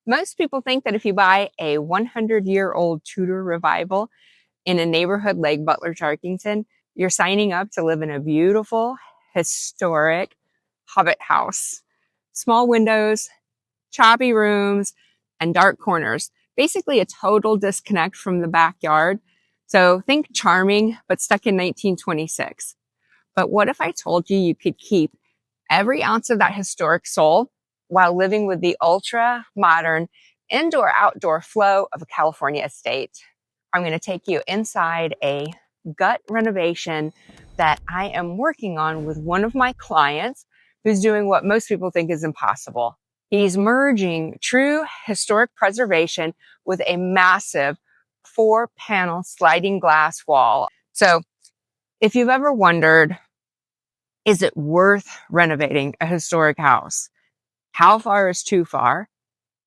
Most people think that if you buy a 100-year-old Tudor revival in a neighborhood like Butler-Tarkington, you're signing up to live in a beautiful, historic hobbit house. Small windows, choppy rooms, and dark corners. Basically a total disconnect from the backyard. So think charming, but stuck in 1926. But what if I told you could keep every ounce of that historic soul while living with the ultra modern indoor-outdoor flow of a California estate? I'm going to take you inside a gut renovation that I am working on with one of my clients who's doing what most people think is impossible. He's merging true historic preservation with a massive 4-panel sliding glass wall. So if you've ever wondered, is it worth renovating a historic house? How far is too far?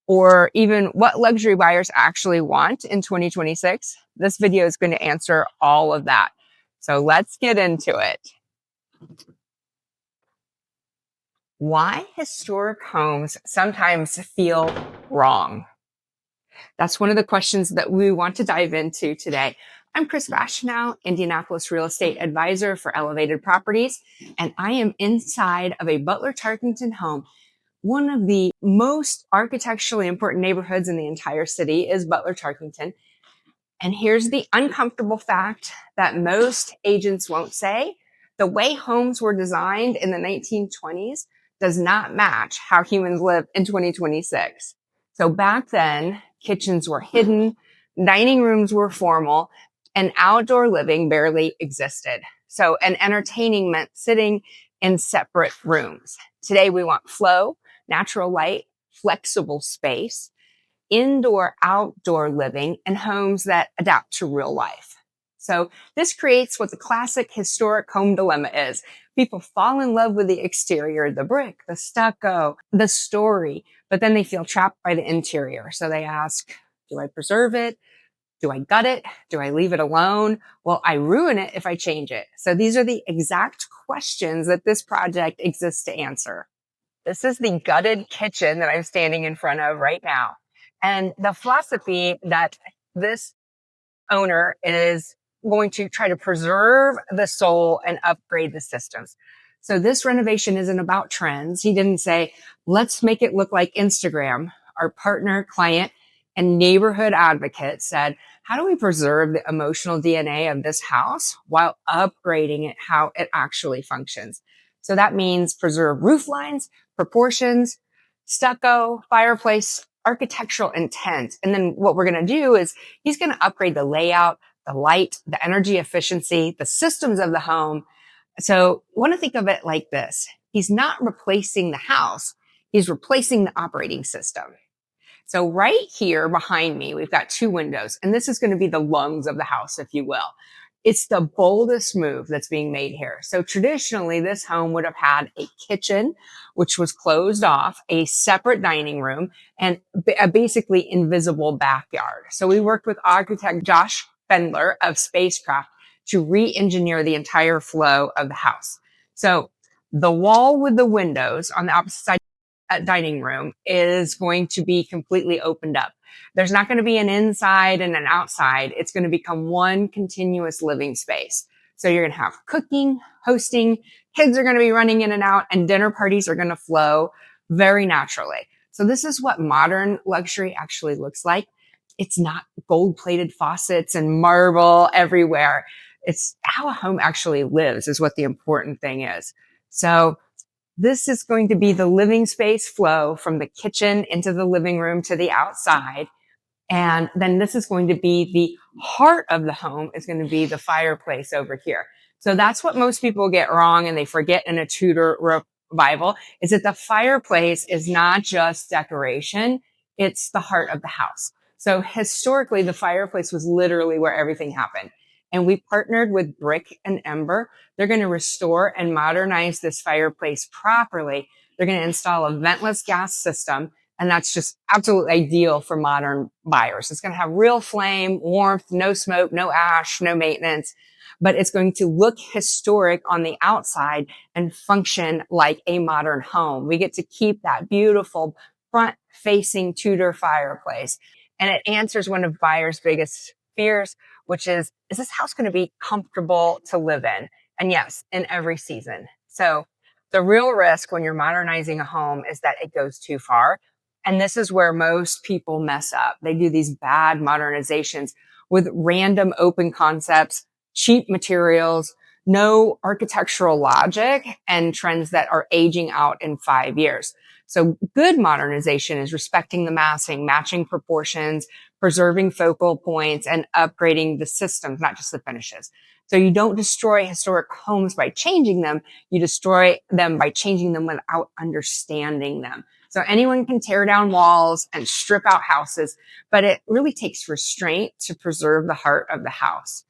Or even what luxury buyers actually want in 2026? This video is going to answer all of that. So let's get into it. Why historic homes sometimes feel wrong? That's one of the questions that we want to dive into today. I'm Kris Bashenow, Indianapolis real estate advisor for Elevated Properties, and I am inside of a Butler-Tarkington home. One of the most architecturally important neighborhoods in the entire city is Butler-Tarkington. And here's the uncomfortable fact that most agents won't say. The way homes were designed in the 1920s does not match how humans live in 2026. So back then, kitchens were hidden, dining rooms were formal, and outdoor living barely existed. So, and entertaining meant sitting in separate rooms. Today, we want flow, natural light, flexible space, indoor, outdoor living, and homes that adapt to real life. So this creates what the classic historic home dilemma is. People fall in love with the exterior, the brick, the stucco, the story, but then they feel trapped by the interior. So they ask, do I preserve it? Do I gut it? Do I leave it alone? Will I ruin it if I change it? So these are the exact questions that this project exists to answer. This is the gutted kitchen that I'm standing in front of right now. And the philosophy that this owner is going to try to preserve the soul and upgrade the systems. So this renovation isn't about trends. He didn't say, let's make it look like Instagram. Our partner, client, and neighborhood advocate said, how do we preserve the emotional DNA of this house while upgrading it how it actually functions? So that means preserve roof lines, proportions, stucco, fireplace, architectural intent. And then what we're going to do is he's going to upgrade the layout, the light, the energy efficiency, the systems of the home. So I want to think of it like this. He's not replacing the house. He's replacing the operating system. So right here behind me, we've got 2 windows, and this is going to be the lungs of the house, if you will. It's the boldest move that's being made here. So traditionally, this home would have had a kitchen, which was closed off, a separate dining room, and a basically invisible backyard. So we worked with architect Josh Pfendler of Spacecraft to re-engineer the entire flow of the house. So the wall with the windows on the opposite side dining room is going to be completely opened up. There's not going to be an inside and an outside. It's going to become one continuous living space. So you're going to have cooking, hosting, kids are going to be running in and out, and dinner parties are going to flow very naturally. So this is what modern luxury actually looks like. It's not gold-plated faucets and marble everywhere. It's how a home actually lives is what the important thing is. So this is going to be the living space flow from the kitchen into the living room to the outside. And then this is going to be the heart of the home is going to be the fireplace over here. So that's what most people get wrong and they forget in a Tudor revival is that the fireplace is not just decoration. It's the heart of the house. So historically, the fireplace was literally where everything happened. And we partnered with Brick and Ember. They're going to restore and modernize this fireplace properly. They're going to install a ventless gas system. And that's just absolutely ideal for modern buyers. It's going to have real flame, warmth, no smoke, no ash, no maintenance. But it's going to look historic on the outside and function like a modern home. We get to keep that beautiful front-facing Tudor fireplace. And it answers one of buyers' biggest fears, which is this house going to be comfortable to live in? And yes, in every season. So the real risk when you're modernizing a home is that it goes too far. And this is where most people mess up. They do these bad modernizations with random open concepts, cheap materials, no architectural logic, and trends that are aging out in 5 years. So good modernization is respecting the massing, matching proportions, preserving focal points, and upgrading the systems, not just the finishes. So you don't destroy historic homes by changing them. You destroy them by changing them without understanding them. So anyone can tear down walls and strip out houses, but it really takes restraint to preserve the heart of the house.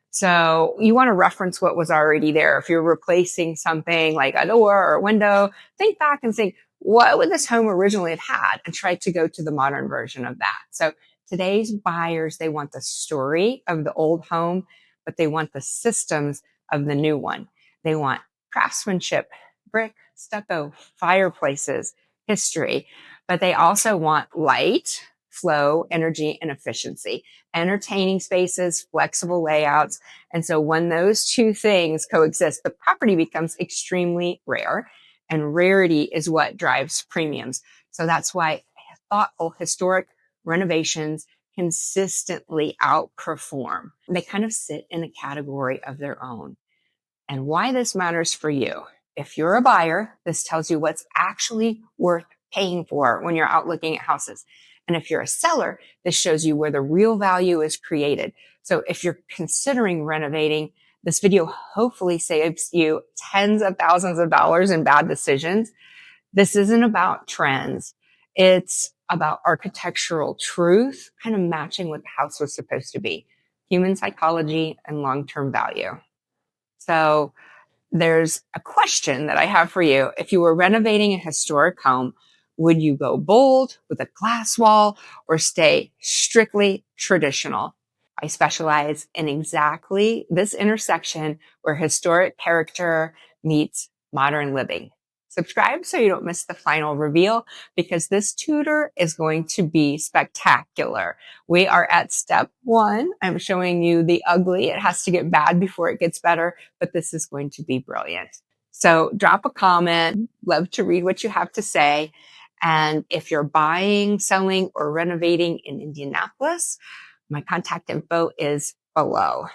So you want to reference what was already there. If you're replacing something like a door or a window, think back and think, what would this home originally have had? And try to go to the modern version of that. So today's buyers, they want the story of the old home, but they want the systems of the new one. They want craftsmanship, brick, stucco, fireplaces, history, but they also want light, flow, energy, and efficiency, entertaining spaces, flexible layouts. And so when those two things coexist, the property becomes extremely rare, and rarity is what drives premiums. So that's why thoughtful historic renovations consistently outperform. They kind of sit in a category of their own. And why this matters for you. If you're a buyer, this tells you what's actually worth paying for when you're out looking at houses. And if you're a seller, this shows you where the real value is created. So if you're considering renovating, this video hopefully saves you tens of thousands of dollars in bad decisions. This isn't about trends. It's about architectural truth, kind of matching what the house was supposed to be, human psychology and long-term value. So there's a question that I have for you. If you were renovating a historic home, would you go bold with a glass wall or stay strictly traditional? I specialize in exactly this intersection where historic character meets modern living. Subscribe so you don't miss the final reveal, because this Tudor is going to be spectacular. We are at step 1. I'm showing you the ugly. It has to get bad before it gets better, but this is going to be brilliant. So drop a comment. Love to read what you have to say. And if you're buying, selling, or renovating in Indianapolis, my contact info is below.